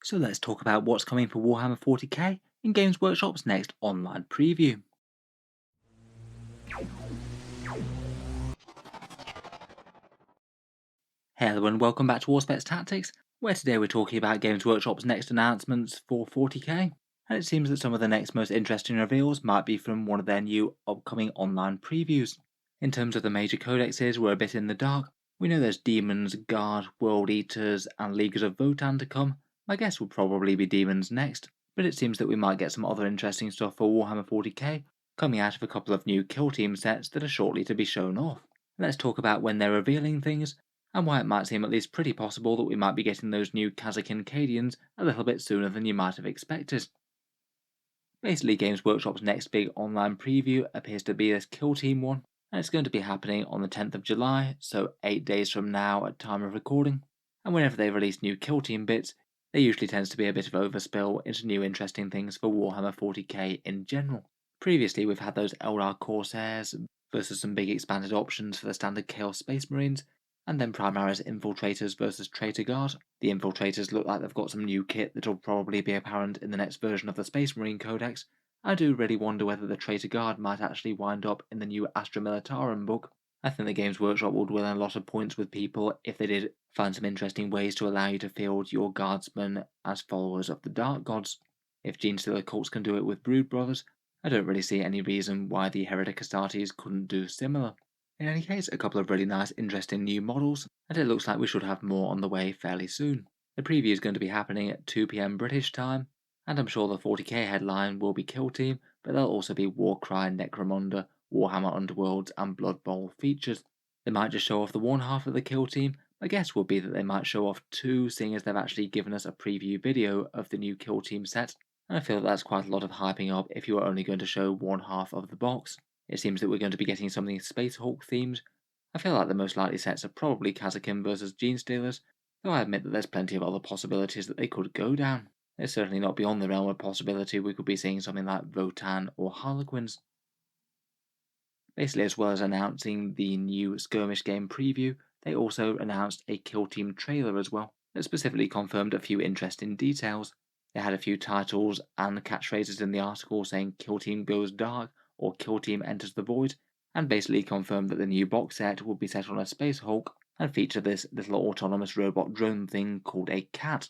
So let's talk about what's coming for Warhammer 40K in Games Workshop's next online preview. Hello and welcome back to Warspets Tactics, where today we're talking about Games Workshop's next announcements for 40k, and it seems that some of the next most interesting reveals might be from one of their new upcoming online previews. In terms of the major codexes, we're a bit in the dark. We know there's Demons, Guard, World Eaters, and Leaguers of Votann to come. My guess will probably be Demons next, but it seems that we might get some other interesting stuff for Warhammer 40k, coming out of a couple of new kill team sets that are shortly to be shown off. Let's talk about when they're revealing things, and why it might seem at least pretty possible that we might be getting those new Kasrkin Cadians a little bit sooner than you might have expected. Basically, Games Workshop's next big online preview appears to be this Kill Team one, and it's going to be happening on the 10th of July, so 8 days from now at time of recording. And whenever they release new Kill Team bits, there usually tends to be a bit of overspill into new interesting things for Warhammer 40k in general. Previously, we've had those Eldar Corsairs versus some big expanded options for the standard Chaos Space Marines, and then Primaris Infiltrators versus Traitor Guard. The Infiltrators look like they've got some new kit that'll probably be apparent in the next version of the Space Marine Codex. I do really wonder whether the Traitor Guard might actually wind up in the new Astra Militarum book. I think the Games Workshop would win a lot of points with people if they did find some interesting ways to allow you to field your guardsmen as followers of the Dark Gods. If Genestealer cults can do it with Brood Brothers, I don't really see any reason why the Heretic Astartes couldn't do similar. In any case, a couple of really nice, interesting new models, and it looks like we should have more on the way fairly soon. The preview is going to be happening at 2 PM British time, and I'm sure the 40k headline will be Kill Team, but there'll also be Warcry, Necromunda, Warhammer Underworlds, and Blood Bowl features. They might just show off the one half of the Kill Team. My guess would be that they might show off two, seeing as they've actually given us a preview video of the new Kill Team set, and I feel that's quite a lot of hyping up if you are only going to show one half of the box. It seems that we're going to be getting something Space Hulk themed. I feel like the most likely sets are probably Kasrkin versus Genestealers, though I admit that there's plenty of other possibilities that they could go down. It's certainly not beyond the realm of possibility we could be seeing something like Votann or Harlequins. Basically, as well as announcing the new Skirmish game preview, they also announced a Kill Team trailer as well, that specifically confirmed a few interesting details. They had a few titles and catchphrases in the article saying Kill Team goes dark, or Kill Team enters the void, and basically confirmed that the new box set will be set on a Space Hulk and feature this little autonomous robot drone thing called a cat.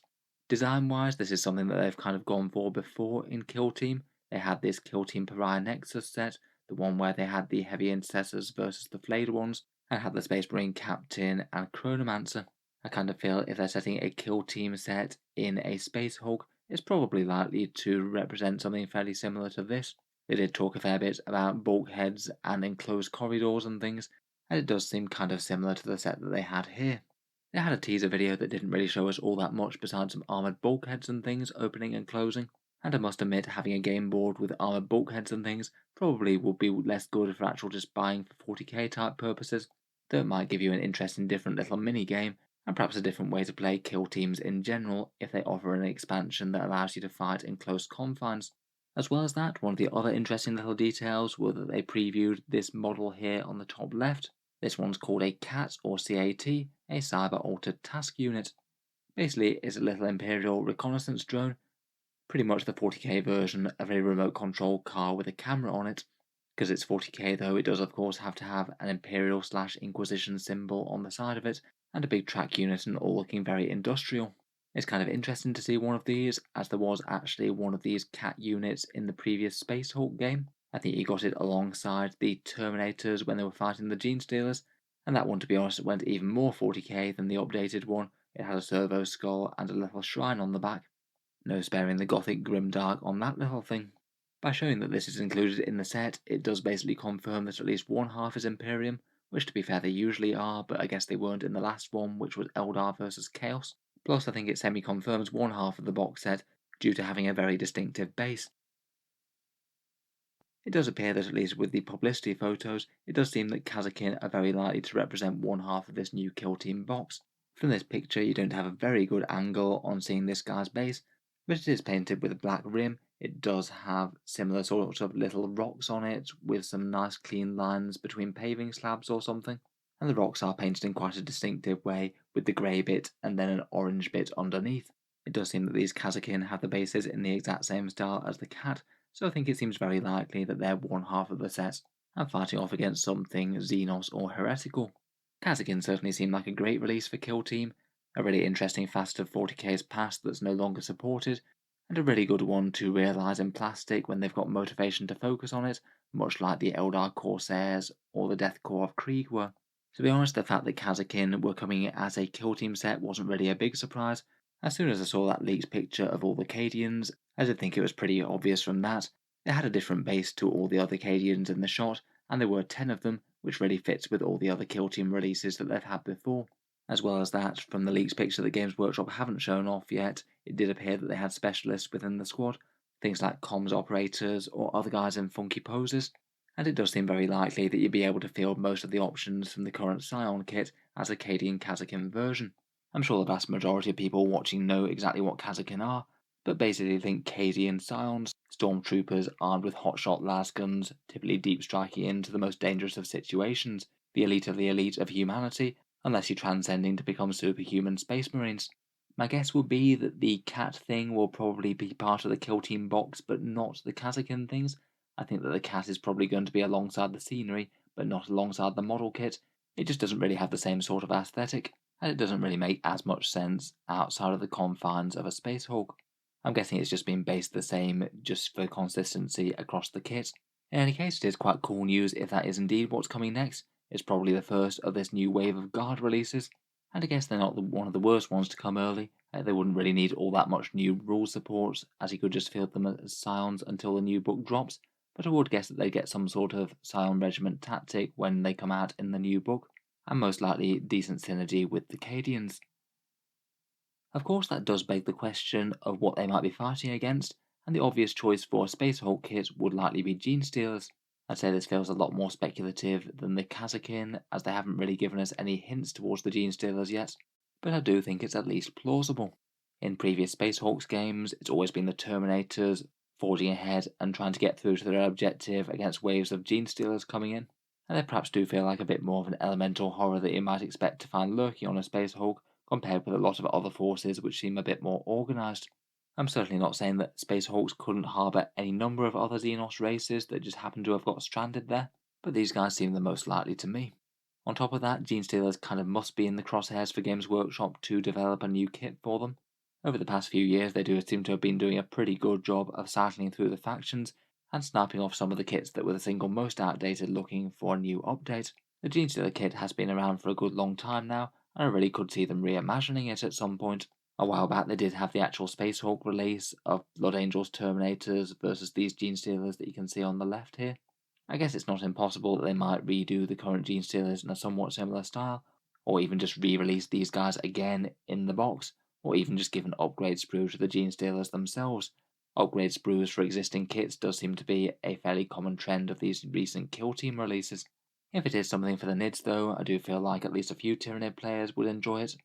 Design-wise, this is something that they've kind of gone for before in Kill Team. They had this Kill Team Pariah Nexus set, the one where they had the Heavy Intercessors versus the Flayed Ones, and had the Space Marine Captain and Chronomancer. I kind of feel if they're setting a Kill Team set in a Space Hulk, it's probably likely to represent something fairly similar to this. They did talk a fair bit about bulkheads and enclosed corridors and things, and it does seem kind of similar to the set that they had here. They had a teaser video that didn't really show us all that much besides some armoured bulkheads and things opening and closing, and I must admit having a game board with armoured bulkheads and things probably would be less good for actual just buying for 40k type purposes, though it might give you an interesting different little mini game, and perhaps a different way to play kill teams in general if they offer an expansion that allows you to fight in close confines. As well as that, one of the other interesting little details was that they previewed this model here on the top left. This one's called a CAT or CAT, a Cyber Altered Task Unit. Basically, it's a little Imperial reconnaissance drone, pretty much the 40k version of a remote control car with a camera on it. Because it's 40k though, it does of course have to have an Imperial/Inquisition symbol on the side of it, and a big track unit and all looking very industrial. It's kind of interesting to see one of these, as there was actually one of these cat units in the previous Space Hulk game. I think you got it alongside the Terminators when they were fighting the Genestealers, and that one, to be honest, went even more 40k than the updated one. It had a servo skull and a little shrine on the back. No sparing the gothic grimdark on that little thing. By showing that this is included in the set, it does basically confirm that at least one half is Imperium, which to be fair they usually are, but I guess they weren't in the last one, which was Eldar versus Chaos. Plus I think it semi-confirms one half of the box set due to having a very distinctive base. It does appear that at least with the publicity photos, it does seem that Kasrkin are very likely to represent one half of this new Kill Team box. From this picture you don't have a very good angle on seeing this guy's base, but it is painted with a black rim. It does have similar sorts of little rocks on it with some nice clean lines between paving slabs or something, and the rocks are painted in quite a distinctive way with the grey bit and then an orange bit underneath. It does seem that these Kasrkin have the bases in the exact same style as the cat, so I think it seems very likely that they're one half of the set, and fighting off against something Xenos or heretical. Kasrkin certainly seemed like a great release for Kill Team, a really interesting facet of 40k's past that's no longer supported, and a really good one to realise in plastic when they've got motivation to focus on it, much like the Eldar Corsairs or the Death Corps of Krieg were. To be honest, the fact that Kasrkin were coming as a Kill Team set wasn't really a big surprise. As soon as I saw that leaked picture of all the Cadians, I did think it was pretty obvious from that. They had a different base to all the other Cadians in the shot, and there were 10 of them, which really fits with all the other Kill Team releases that they've had before. As well as that, from the leaked picture that Games Workshop haven't shown off yet, it did appear that they had specialists within the squad, things like comms operators or other guys in funky poses, and it does seem very likely that you'd be able to field most of the options from the current Scion kit as a Cadian Kasrkin version. I'm sure the vast majority of people watching know exactly what Kasrkin are, but basically think Cadian Scions, stormtroopers armed with hotshot lasguns, typically deep striking into the most dangerous of situations, the elite of humanity, unless you're transcending to become superhuman space marines. My guess would be that the cat thing will probably be part of the Kill Team box, but not the Kasrkin things. I think that the cat is probably going to be alongside the scenery, but not alongside the model kit. It just doesn't really have the same sort of aesthetic, and it doesn't really make as much sense outside of the confines of a Space Hulk. I'm guessing it's just been based the same, just for consistency across the kit. In any case, it is quite cool news if that is indeed what's coming next. It's probably the first of this new wave of Guard releases, and I guess they're not one of the worst ones to come early. They wouldn't really need all that much new rule support, as you could just field them as Scions until the new book drops, but I would guess that they get some sort of Scion Regiment tactic when they come out in the new book, and most likely decent synergy with the Cadians. Of course, that does beg the question of what they might be fighting against, and the obvious choice for a Space Hulk kit would likely be Genestealers. I'd say this feels a lot more speculative than the Kasrkin, as they haven't really given us any hints towards the Genestealers yet, but I do think it's at least plausible. In previous Space Hulks games, it's always been the Terminators forging ahead and trying to get through to their objective against waves of Genestealers coming in, and they perhaps do feel like a bit more of an elemental horror that you might expect to find lurking on a Space Hulk, compared with a lot of other forces which seem a bit more organised. I'm certainly not saying that Space Hulks couldn't harbour any number of other Xenos races that just happen to have got stranded there, but these guys seem the most likely to me. On top of that, Genestealers kind of must be in the crosshairs for Games Workshop to develop a new kit for them. Over the past few years, they do seem to have been doing a pretty good job of cycling through the factions and sniping off some of the kits that were the single most outdated looking for a new update. The Genestealer kit has been around for a good long time now, and I really could see them reimagining it at some point. A while back they did have the actual Space Hulk release of Blood Angels Terminators versus these Genestealers that you can see on the left here. I guess it's not impossible that they might redo the current Genestealers in a somewhat similar style, or even just re-release these guys again in the box, or even just give an upgrade sprue to the Genestealers themselves. Upgrade sprues for existing kits does seem to be a fairly common trend of these recent Kill Team releases. If it is something for the Nids though, I do feel like at least a few Tyranid players would enjoy it.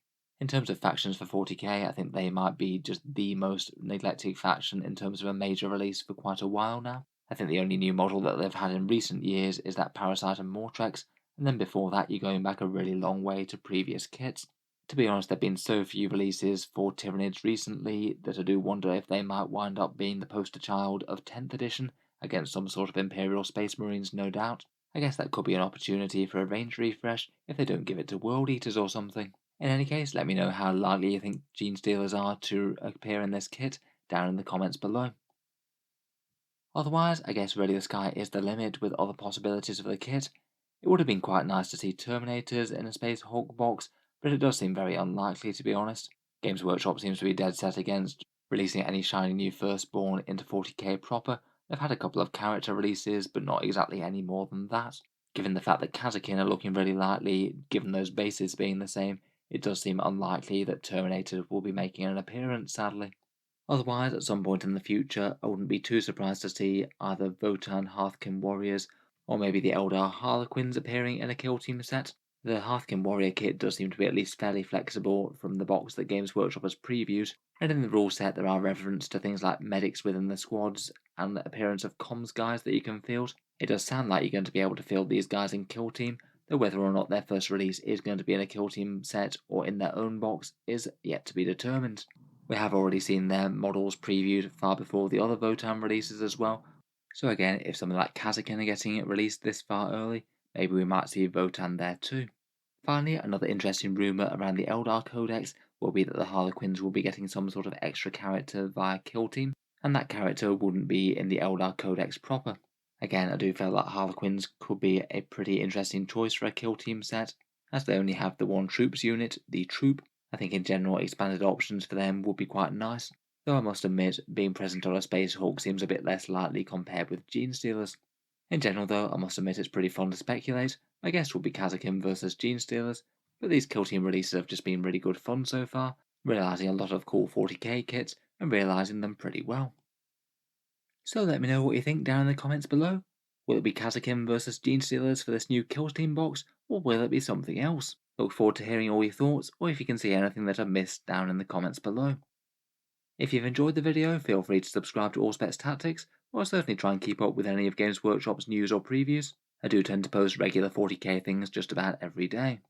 In terms of factions for 40k, I think they might be just the most neglected faction in terms of a major release for quite a while now. I think the only new model that they've had in recent years is that Parasite and Mortrex, and then before that you're going back a really long way to previous kits. To be honest, there have been so few releases for Tyranids recently that I do wonder if they might wind up being the poster child of 10th edition, against some sort of Imperial Space Marines no doubt. I guess that could be an opportunity for a range refresh if they don't give it to World Eaters or something. In any case, let me know how likely you think Genestealers are to appear in this kit down in the comments below. Otherwise, I guess really the sky is the limit with other possibilities of the kit. It would have been quite nice to see Terminators in a Space Hulk box, but it does seem very unlikely to be honest. Games Workshop seems to be dead set against releasing any shiny new Firstborn into 40k proper. They've had a couple of character releases, but not exactly any more than that. Given the fact that Kasrkin are looking really likely, given those bases being the same, it does seem unlikely that Terminators will be making an appearance, sadly. Otherwise, at some point in the future, I wouldn't be too surprised to see either Votan Hearthkin Warriors or maybe the Eldar Harlequins appearing in a Kill Team set. The Hearthkin Warrior kit does seem to be at least fairly flexible from the box that Games Workshop has previewed, and in the rule set there are references to things like medics within the squads and the appearance of comms guys that you can field. It does sound like you're going to be able to field these guys in Kill Team, though whether or not their first release is going to be in a Kill Team set or in their own box is yet to be determined. We have already seen their models previewed far before the other Votan releases as well, so again, if something like Kasrkin are getting it released this far early, maybe we might see Votan there too. Finally, another interesting rumour around the Eldar Codex will be that the Harlequins will be getting some sort of extra character via Kill Team, and that character wouldn't be in the Eldar Codex proper. Again, I do feel that Harlequins could be a pretty interesting choice for a Kill Team set, as they only have the one troops unit, the Troop. I think in general expanded options for them would be quite nice, though I must admit being present on a Space Hulk seems a bit less likely compared with Genestealers. In general though, I must admit it's pretty fun to speculate. My guess will be Kasrkin versus Genestealers, but these Kill Team releases have just been really good fun so far, realising a lot of cool 40k kits and realising them pretty well. So let me know what you think down in the comments below. Will it be Kasrkin versus Genestealers for this new Kill Team box, or will it be something else? Look forward to hearing all your thoughts, or if you can see anything that I've missed down in the comments below. If you've enjoyed the video, feel free to subscribe to Allspets Tactics, or I'll certainly try and keep up with any of Games Workshop's news or previews. I do tend to post regular 40k things just about every day.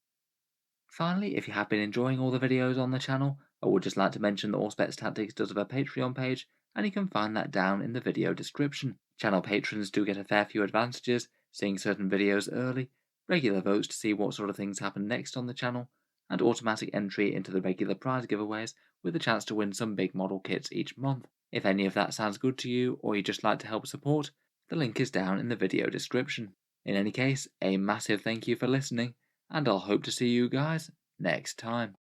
Finally, if you have been enjoying all the videos on the channel, I would just like to mention that Allspets Tactics does have a Patreon page, and you can find that down in the video description. Channel patrons do get a fair few advantages, seeing certain videos early, regular votes to see what sort of things happen next on the channel, and automatic entry into the regular prize giveaways with a chance to win some big model kits each month. If any of that sounds good to you, or you'd just like to help support, the link is down in the video description. In any case, a massive thank you for listening, and I'll hope to see you guys next time.